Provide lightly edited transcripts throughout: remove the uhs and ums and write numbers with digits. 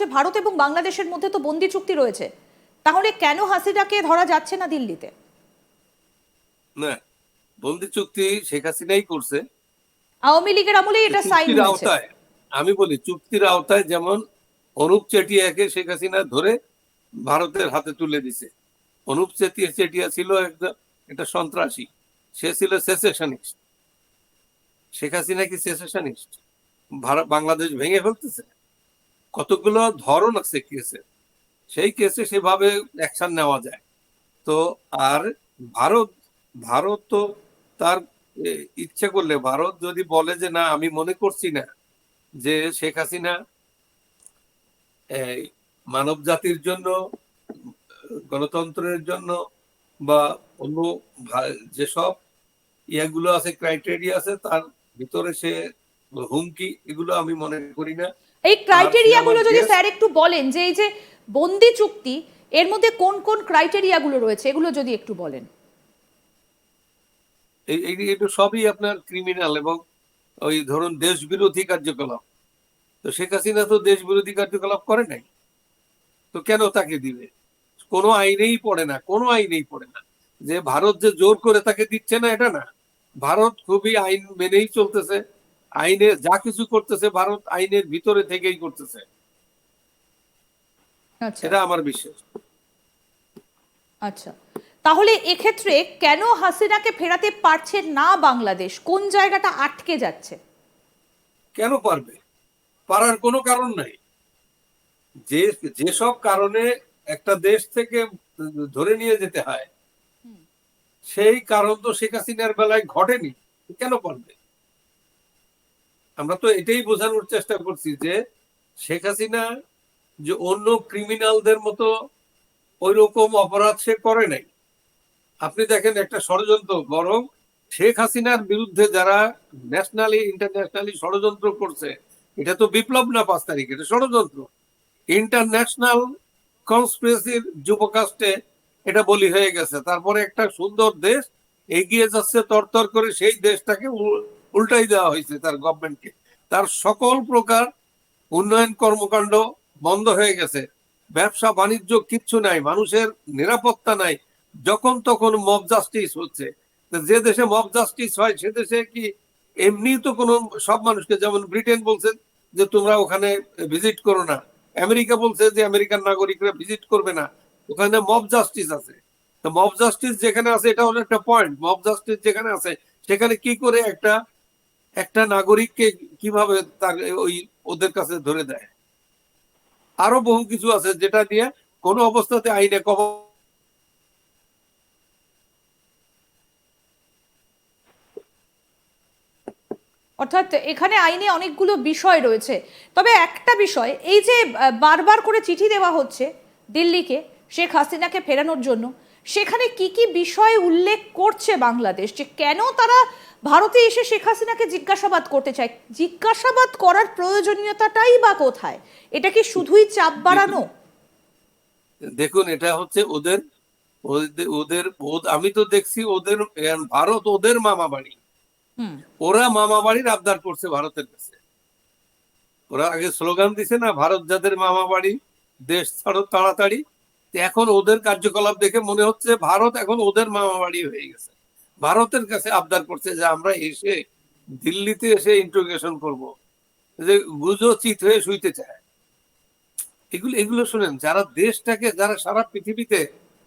হচ্ছে ভারত এবং বাংলাদেশের মধ্যে তো বন্দি চুক্তি রয়েছে, তাহলে কেন হাসিনাকে ধরা যাচ্ছে না দিল্লিতে? না, বন্দি চুক্তি শেখ হাসিনাই করছে। আওয়ামী লীগের আমলেই এটা সাইন চুক্তির হয়েছে। আওতায়, আমি বলি চুক্তির আওতায় যেমন অনুপ চেটিয়াকে শেখ হাসিনা ধরে ভারতের হাতে তুলে দিছে। অনুপ চেটিয়া ছিল একটা সন্ত্রাসী, সে ছিল সেসেশনিস্ট। শেখ হাসিনা কি সেসেশনিস্ট? ভারত বাংলাদেশ ভেঙে ফেলতেছে। কতগুলো ধরন আছে কেসে, সেই কেসে সেভাবে অ্যাকশন নেওয়া যায়। তো আর ভারত ভারত তো তার ইচ্ছে করলে, ভারত যদি বলে যে না আমি মনে করছি না যে শেখ হাসিনা এই মানব জাতির জন্য, গণতন্ত্রের জন্য বা অন্য যেসব ইয়াগুলো আছে, ক্রাইটেরিয়া আছে, তার ভিতরে সে হুমকি, এগুলো আমি মনে করি না। এই আর সে আমার ক্রাইটেরিয়াগুলো যদি গেস্ট। স্যার একটু বলেন, যে এই যে বন্দি চুক্তি, এর মধ্যে কোন কোন ক্রাইটেরিয়াগুলো রয়েছে এগুলো যদি একটু বলেন। এগুলো সবই আপনার ক্রিমিনাল এবং ওই ধরুন দেশ বিরোধী কার্যকলাপ। তো শেখ হাসিনা তো দেশ বিরোধী কার্যকলাপ করে নাই, তো কেন তাকে দিবে? কোনো আইনেই পড়ে না, কোনো আইনেই পড়ে না যে ভারত যে জোর করে তাকে দিচ্ছে না, এটা না। ভারত খুবই আইন মেনেই চলতেছে। আইনে যা কিছু করতেছে ভারত আইনের ভিতরে থেকেই করতেছে, আচ্ছা। এটা আমার বিশ্বাস। আচ্ছা, তাহলে এক্ষেত্রে কেন হাসিনাকে ফেরাতে পারছে না বাংলাদেশ? কোন জায়গাটা আটকে যাচ্ছে? কেন পারবে? পারার কোনো কারণ নাই। যে যেসব কারণে একটা দেশ থেকে ধরে নিয়ে যেতে হয়, সেই কারণ তো শেখ হাসিনার বেলায় ঘটেনি। কেন পারবে? আমরা তো এটাই বোঝানোর চেষ্টা করছি যে শেখ হাসিনা যে অন্য ক্রিমিনালদের মতো ওই রকম অপরাধ সে করে নাই। আপনি দেখেন একটা ষড়যন্ত্র, বরং শেখ হাসিনার বিরুদ্ধে যারা ন্যাশনালি ইন্টারন্যাশনালি ষড়যন্ত্র করছে, এটা তো বিপ্লব না 5 তারিখ, এটা ষড়যন্ত্র। ইন্টারন্যাশনাল কনস্পিরেসির যুবকাস্টে এটা বলি হয়ে গেছে। তারপরে একটা সুন্দর দেশ এগিয়ে যাচ্ছে তরতর করে, সেই দেশটাকে উল্টাই দেওয়া হয়েছে তার গভর্নমেন্টকে। তার সকল প্রকার উন্নয়ন কর্মকাণ্ড বন্ধ হয়ে গেছে, ব্যবসা বাণিজ্য কিচ্ছু নাই, মানুষের নিরাপত্তা নাই। যখন তখন মব জাস্টিস হচ্ছে। যে দেশে মব জাস্টিস হয় সে দেশে কি এমনি তো কোনো, সব মানুষকে, যেমন ব্রিটেন বলছে যে তোমরা ওখানে ভিজিট করো না, আমেরিকা বলছে যে আমেরিকান নাগরিকরা ভিজিট করবে না, ওখানে মব জাস্টিস আছে। তো মব জাস্টিস যেখানে আছে, এটা হলো একটা পয়েন্ট, মব জাস্টিস যেখানে আছে সেখানে কি করে একটা একটা নাগরিককে কিভাবে তার ওই ওদের কাছে ধরে দেয়। আরো বহু কিছু আছে যেটা নিয়ে কোনো অবস্থাতে আইনে কম। অর্থাৎ এখানে আইনে অনেকগুলো বিষয় রয়েছে। তবে একটা বিষয়, এই যে বারবার করে চিঠি দেওয়া হচ্ছে দিল্লিকে শেখ হাসিনাকে ফেরানোর জন্য, সেখানে কি কি বিষয় উল্লেখ করছে বাংলাদেশ, যে কেন তারা ভারতে এসে শেখ হাসিনাকে জিজ্ঞাসাবাদ করতে চায়? জিজ্ঞাসাবাদ করার প্রয়োজনীয়তাটাই বা কোথায়? এটা কি শুধুই চাপ দেখুন, বাড়ানো? দেখুন এটা হচ্ছে ওদের ওদের ওদের আমি তো দেখছি ওদের ভারত ওদের মামা বাড়ি। হুম। ওরা মামা বাড়ির আবদার করছে ভারতের কাছে। ওরা আগে স্লোগান দিছে না, ভারত যাদের মামা বাড়ি দেশ ছাড়ো তাড়াতাড়ি। তো এখন ওদের কার্যকলাপ দেখে মনে হচ্ছে ভারত এখন ওদের মামা বাড়ি হয়ে গেছে। ভারতের কাছে আবদার করছে যে আমরা এসে দিল্লিতে এসে ইন্টারোগেশন করব, যে গুজো চিত হয়ে শুইতে চায়। এগুলো এগুলো শুনেন, যারা দেশটাকে, যারা সারা পৃথিবীতে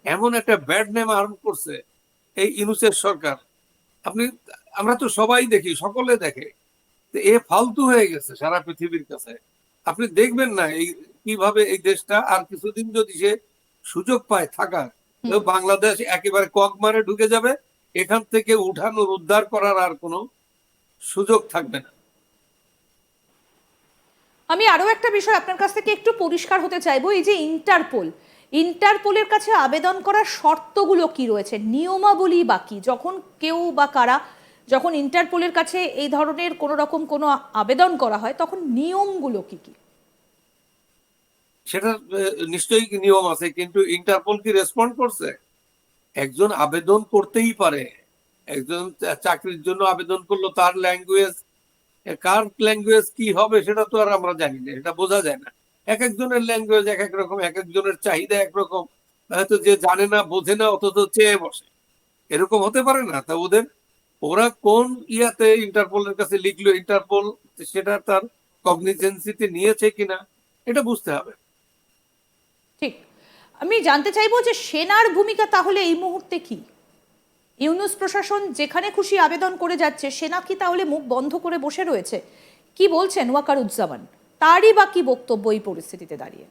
এমন একটা ব্যাড নেম আরম্ভ করছে, এই ইউনূসের সরকার। আপনি, আমরা তো সবাই দেখি, সকলে দেখে, এ ফালতু হয়ে গেছে সারা পৃথিবীর কাছে। আপনি দেখবেন না এই কিভাবে এই দেশটা আর কিছুদিন যদি সে সুযোগ পায় থাকার, তো হুম। বাংলাদেশ একেবারে কক মারে ঢুকে যাবে। এখান থেকে উঠানোর, উদ্ধার করার আর কোনো সুযোগ থাকবে না। আমি আরো একটা বিষয় আপনার কাছ থেকে একটু পরিষ্কার হতে চাইবো, এই যে ইন্টারপোল, ইন্টারপোলের কাছে আবেদন করার শর্তগুলো কি রয়েছে, নিয়মাবলী বা কি? যখন কেউ বা কারা যখন ইন্টারপোলের কাছে এই ধরনের কোনো রকম কোনো আবেদন করা হয়, তখন নিয়মগুলো কি কি? সেটা নিশ্চয়ই নিয়ম আছে, কিন্তু ইন্টারপোল কি রেসপন্ড করছে? একজন আবেদন করতেই পারে, একজন চাকরির জন্য আবেদন করলো, তার ল্যাঙ্গুয়েজ, কার ল্যাঙ্গুয়েজ কি হবে সেটা তো আর আমরা জানি না, এটা বোঝা যায় না। এক একজনের ল্যাঙ্গুয়েজ এক এক রকম, এক একজনের চাহিদা একরকম, হয়তো যে জানে না বোঝে না অথচ চেয়ে বসে, এরকম হতে পারে না? তা ওরা কোন ইয়াতে ইন্টারপোলের কাছে লিখলো, ইন্টারপোল সেটা তার কগনিজেন্সিতে নিয়েছে কিনা এটা বুঝতে হবে। ঠিক। আমি জানতে চাইবো যে সেনার ভূমিকা তাহলে এই মুহূর্তে কি? ইউনূস প্রশাসন যেখানে খুশি আবেদন করে যাচ্ছে, সেনা কি তাহলে মুখ বন্ধ করে বসে রয়েছে? কি বলছেন ওয়াকারুজ্জামান? তারই বা কি বক্তব্য এই পরিস্থিতিতে দাঁড়িয়ে?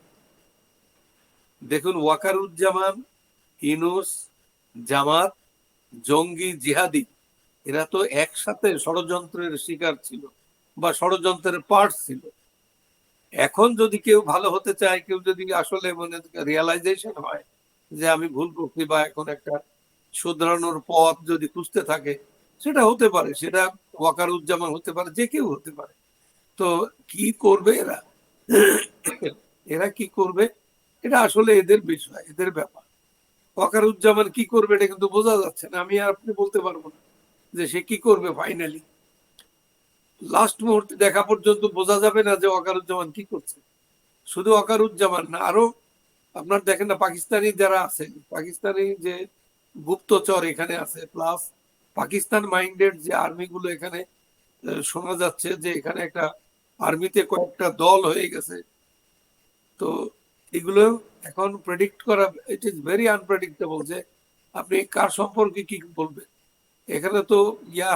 দেখুন, ওয়াকারুজ্জামান, ইউনূস, জামাত, জঙ্গি, জিহাদি, এরা তো একসাথে ষড়যন্ত্রের শিকার ছিল বা ষড়যন্ত্রের পার্ট ছিল। এখন যদি কেউ ভালো হতে চায়, কেউ যদি আসলে মানে রিয়ালাইজেশন হয় যে আমি ভুল করছি বা এখন একটা শুধরানোর পথ যদি খুঁজতে থাকে, সেটা হতে পারে, সেটা ওয়াকারুজ্জামান হতে পারে, যে কেউ হতে পারে। তো কি করবে এরা, এরা কি করবে এটা আসলে এদের বিষয়, এদের ব্যাপার। ওয়াকারুজ্জামান কি করবে এটা কিন্তু বোঝা যাচ্ছে না, আমি আর আপনি বলতে পারবো না যে সে কি করবে। ফাইনালি লাস্ট মুহূর্তে দেখা পর্যন্ত বোঝা যাবে না যে ওয়াকারুজ্জামান কি করছে। শুধু ওয়াকারুজ্জামান না, আরো আপনার দেখেন না পাকিস্তানি যারা আছে, পাকিস্তানি যে গুপ্তচর এখানে আছে, প্লাস পাকিস্তান মাইন্ডেড যে আর্মি গুলো এখানে শোনা যাচ্ছে যে এখানে একটা আর্মিতে কয়েকটা দল হয়ে গেছে। তো এগুলো এখন প্রেডিক্ট করা, ইট ইজ ভেরি আনপ্রেডিক্টেবল যে আপনি কার সম্পর্কে কি বলবেন। এখানে তো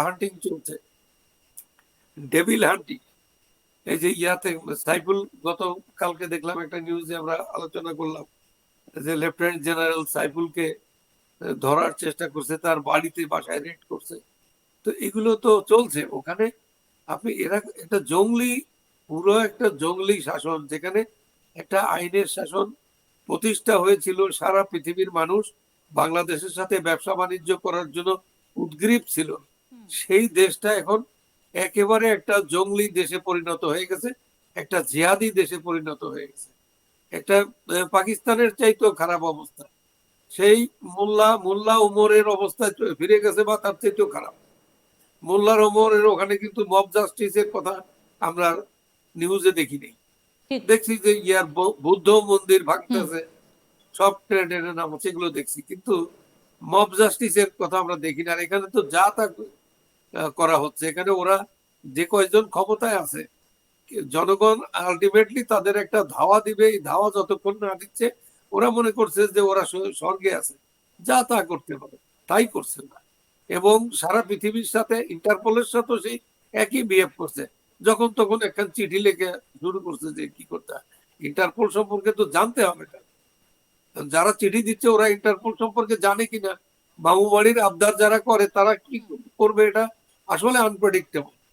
হান্টিং চলছে, ডেভিল হান্টিং। এই যে সাইফুল, গতকালকে দেখলাম একটা নিউজে আমরা আলোচনা করলাম যে লেফটেন্যান্ট জেনারেল সাইফুলকে ধরার চেষ্টা করছে, তার বাড়িতে বাসায় রেড করছে। তো এগুলো তো চলছে ওখানে। আপনি এরা একটা জঙ্গলি, পুরো একটা জঙ্গলি শাসন, যেখানে একটা আইনের শাসন প্রতিষ্ঠা হয়েছিল, সারা পৃথিবীর মানুষ বাংলাদেশের সাথে ব্যবসা বাণিজ্য করার জন্য উদ্গ্রীব ছিল। সেই দেশটা এখন একেবারে একটা জঙ্গলি দেশে পরিণত হয়ে গেছে, একটা জিহাদি দেশে পরিণত হয়ে গেছে। একটা পাকিস্তানের চাইতেও খারাপ অবস্থা। সেই মোল্লা উমরের অবস্থায় ফিরে গেছে বা তার চাইতেও খারাপ। মোল্লার ওমরের ওখানে কিন্তু মব জাস্টিসের কথা আমরা নিউজে দেখি নেই, ঠিক। দেখছি যে বৌদ্ধ মন্দির ভাঙতেছে, সব ট্রেডের নাম হচ্ছে, এগুলো দেখছি, কিন্তু মব জাস্টিসের কথা আমরা দেখি না। আর এখানে তো যা তা করা হচ্ছে। এখানে ওরা যে কয়েকজন ক্ষমতায় আছে, জনগণ আলটিমেটলি তাদের একটা ধাওয়া দিবে, এই ধাওয়া যতক্ষণ না দিচ্ছে ওরা মনে করছে যে ওরা স্বর্গে আছে, যা তা করতে পারে, তাই করছে না। এবং সারা পৃথিবীর সাথে, ইন্টারপোলের সাথে সেই একই বিহেভ করছে। যখন তখন একখান চিঠি লিখে শুরু করছে যে কি করতে হয়। ইন্টারপোল সম্পর্কে তো জানতে হবে, যারা চিঠি দিচ্ছে ওরা ইন্টারপোল সম্পর্কে জানে কিনা, মামু বাড়ির আবদার যারা করে তারা কি করবে, এটা আসলে আনপ্রেডিক্টেবল।